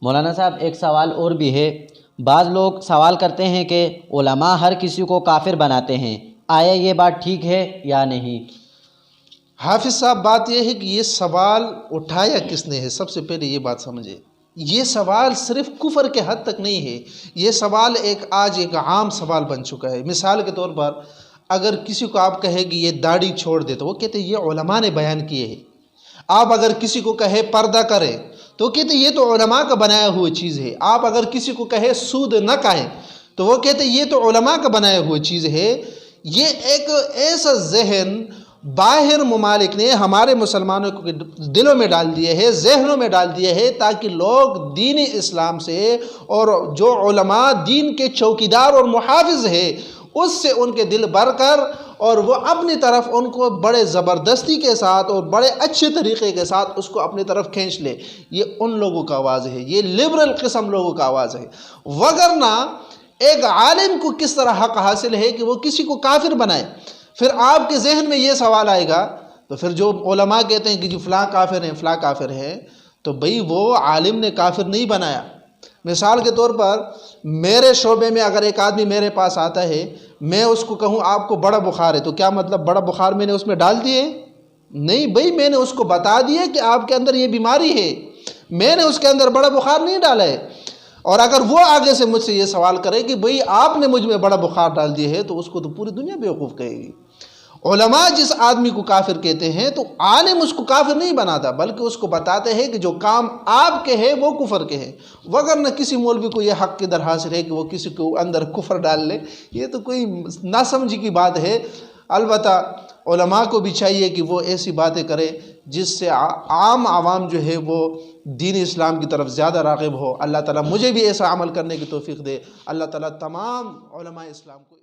مولانا صاحب ایک سوال اور بھی ہے، بعض لوگ سوال کرتے ہیں کہ علماء ہر کسی کو کافر بناتے ہیں، آیا یہ بات ٹھیک ہے یا نہیں؟ حافظ صاحب بات یہ ہے کہ یہ سوال اٹھایا کس نے ہے، سب سے پہلے یہ بات سمجھے۔ یہ سوال صرف کفر کے حد تک نہیں ہے، یہ سوال آج ایک عام سوال بن چکا ہے۔ مثال کے طور پر اگر کسی کو آپ کہے کہ یہ داڑھی چھوڑ دے تو وہ کہتے ہیں یہ علماء نے بیان کیے ہیں۔ آپ اگر کسی کو کہے پردہ کرے تو کہتے ہیں یہ تو علماء کا بنایا ہوئی چیز ہے۔ آپ اگر کسی کو کہے سود نہ کھائے تو وہ کہتے ہیں یہ تو علماء کا بنایا ہوئی چیز ہے۔ یہ ایک ایسا ذہن باہر ممالک نے ہمارے مسلمانوں کے دلوں میں ڈال دیے ہے، ذہنوں میں ڈال دیے ہے، تاکہ لوگ دین اسلام سے اور جو علماء دین کے چوکیدار اور محافظ ہے اس سے ان کے دل بھر کر اور وہ اپنی طرف ان کو بڑے زبردستی کے ساتھ اور بڑے اچھے طریقے کے ساتھ اس کو اپنی طرف کھینچ لے۔ یہ ان لوگوں کا آواز ہے، یہ لبرل قسم لوگوں کا آواز ہے۔ وگرنہ ایک عالم کو کس طرح حق حاصل ہے کہ وہ کسی کو کافر بنائے؟ پھر آپ کے ذہن میں یہ سوال آئے گا، تو پھر جو علماء کہتے ہیں کہ جی فلاں کافر ہیں فلاں کافر ہیں، تو بھئی وہ عالم نے کافر نہیں بنایا۔ مثال کے طور پر میرے شعبے میں اگر ایک آدمی میرے پاس آتا ہے، میں اس کو کہوں آپ کو بڑا بخار ہے، تو کیا مطلب بڑا بخار میں نے اس میں ڈال دیے؟ نہیں بھئی، میں نے اس کو بتا دیا کہ آپ کے اندر یہ بیماری ہے، میں نے اس کے اندر بڑا بخار نہیں ڈالا ہے۔ اور اگر وہ آگے سے مجھ سے یہ سوال کرے کہ بھئی آپ نے مجھ میں بڑا بخار ڈال دیے ہے، تو اس کو تو پوری دنیا بیوقوف کہے گی۔ علماء جس آدمی کو کافر کہتے ہیں تو عالم اس کو کافر نہیں بناتا، بلکہ اس کو بتاتے ہیں کہ جو کام آپ کے ہیں وہ کفر کے ہیں۔ وگرنہ کسی مولوی کو یہ حق قدر حاصل ہے کہ وہ کسی کو اندر کفر ڈال لے، یہ تو کوئی ناسمجھی کی بات ہے۔ البتہ علماء کو بھی چاہیے کہ وہ ایسی باتیں کرے جس سے عام عوام جو ہے وہ دین اسلام کی طرف زیادہ راغب ہو۔ اللہ تعالیٰ مجھے بھی ایسا عمل کرنے کی توفیق دے۔ اللہ تعالیٰ تمام علماء اسلام کو